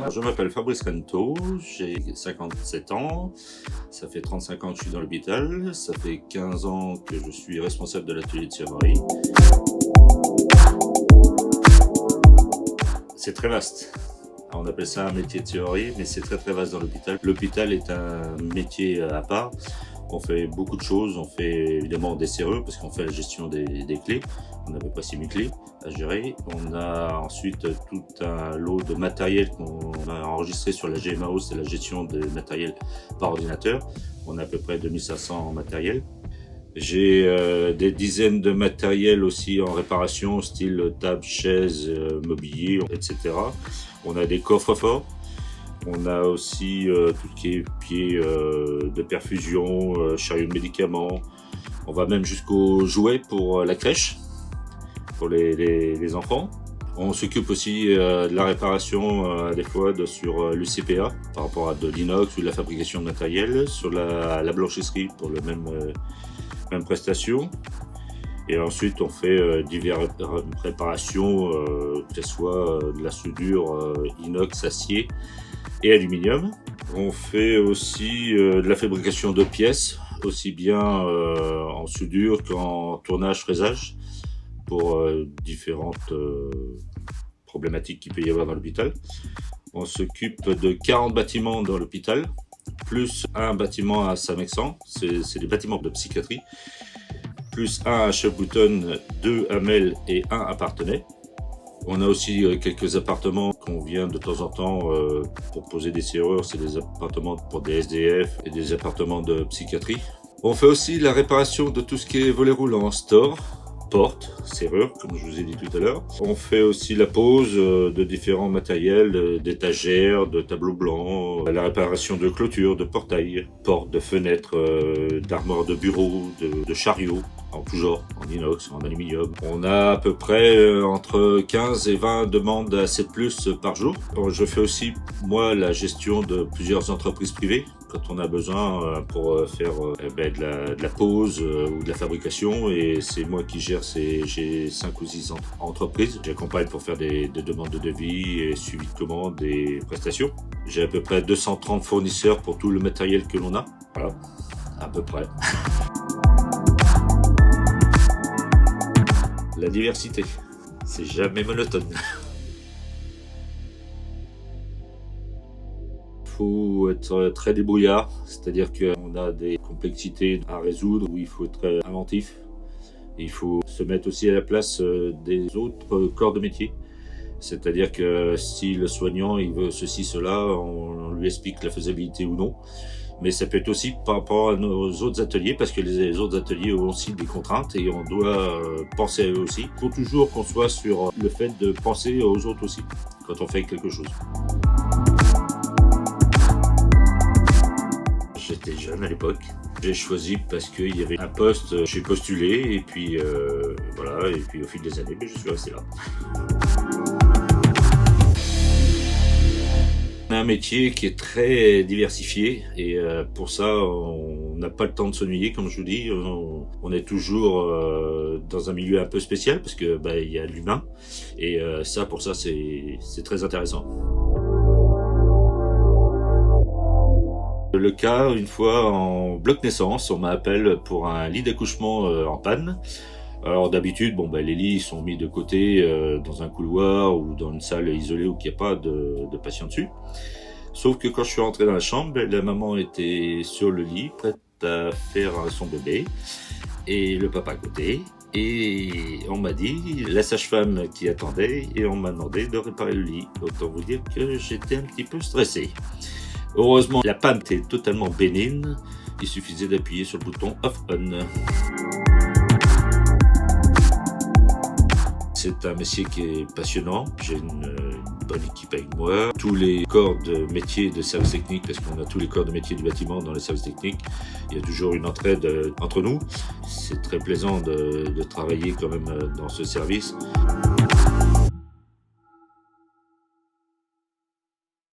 Je m'appelle Fabrice Canto, j'ai 57 ans, ça fait 35 ans que je suis dans l'hôpital, ça fait 15 ans que je suis responsable de l'atelier de serrurerie. C'est très vaste. On appelle ça un métier de serrurier, mais c'est très vaste dans l'hôpital. L'hôpital est un métier à part. On fait beaucoup de choses. On fait évidemment des serrures parce qu'on fait la gestion des clés. On a à peu près 6000 clés à gérer. On a ensuite tout un lot de matériel qu'on a enregistré sur la GMAO, c'est la gestion de matériel par ordinateur. On a à peu près 2500 matériels. J'ai des dizaines de matériels aussi en réparation, style table, chaise, mobilier, etc. On a des coffres-forts. On a aussi tout ce qui est pieds de perfusion, chariot de médicaments. On va même jusqu'aux jouets pour la crèche, pour les enfants. On s'occupe aussi de la réparation des fois sur l'UCPA par rapport à de l'inox ou de la fabrication de matériel, sur la blanchisserie pour le même prestation. Et ensuite on fait diverses réparations, que ce soit de la soudure inox, acier et aluminium. On fait aussi de la fabrication de pièces, aussi bien en soudure qu'en tournage, fraisage, pour différentes problématiques qu'il peut y avoir dans l'hôpital. On s'occupe de 40 bâtiments dans l'hôpital, plus un bâtiment à Saint-Mexan, c'est des bâtiments de psychiatrie, plus un à Chefboutonne, 2 à Mel et 1 à Parthenay. On a aussi quelques appartements qu'on vient de temps en temps pour poser des serrures, c'est des appartements pour des SDF et des appartements de psychiatrie. On fait aussi la réparation de tout ce qui est volets roulants, stores, portes, serrures, comme je vous ai dit tout à l'heure. On fait aussi la pose de différents matériels, d'étagères, de tableaux blancs, la réparation de clôtures, de portails, portes, de fenêtres, d'armoires de bureaux, de chariots, en tout genre, en inox, en aluminium. On a à peu près entre 15 et 20 demandes à 7+, par jour. Je fais aussi, moi, la gestion de plusieurs entreprises privées, quand on a besoin pour faire de la pose ou de la fabrication, et c'est moi qui gère j'ai 5 ou 6 entreprises. J'accompagne pour faire des demandes de devis et suivi de commandes et prestations. J'ai à peu près 230 fournisseurs pour tout le matériel que l'on a. Voilà, à peu près. La diversité, c'est jamais monotone. Il faut être très débrouillard, c'est-à-dire qu'on a des complexités à résoudre où il faut être inventif. Il faut se mettre aussi à la place des autres corps de métier. C'est-à-dire que si le soignant il veut ceci, cela, on lui explique la faisabilité ou non. Mais ça peut être aussi par rapport à nos autres ateliers, parce que les autres ateliers ont aussi des contraintes et on doit penser à eux aussi. Il faut toujours qu'on soit sur le fait de penser aux autres aussi, quand on fait quelque chose. J'étais jeune à l'époque. J'ai choisi parce qu'il y avait un poste, j'ai postulé et puis voilà, et puis au fil des années, je suis resté là. On a un métier qui est très diversifié et pour ça on n'a pas le temps de s'ennuyer, comme je vous dis. On est toujours dans un milieu un peu spécial parce que il y a l'humain et pour ça c'est très intéressant. Le cas, une fois en bloc naissance, on m'appelle pour un lit d'accouchement en panne. Alors d'habitude, les lits sont mis de côté dans un couloir ou dans une salle isolée où il n'y a pas de patient dessus. Sauf que quand je suis rentré dans la chambre, la maman était sur le lit, prête à faire son bébé, et le papa à côté. Et on m'a dit, la sage-femme qui attendait, et on m'a demandé de réparer le lit. Autant vous dire que j'étais un petit peu stressé. Heureusement, la panne était totalement bénigne. Il suffisait d'appuyer sur le bouton off-on. C'est un métier qui est passionnant. J'ai une bonne équipe avec moi. Tous les corps de métier de service technique, parce qu'on a tous les corps de métier du bâtiment dans les services techniques, il y a toujours une entraide entre nous. C'est très plaisant de travailler quand même dans ce service.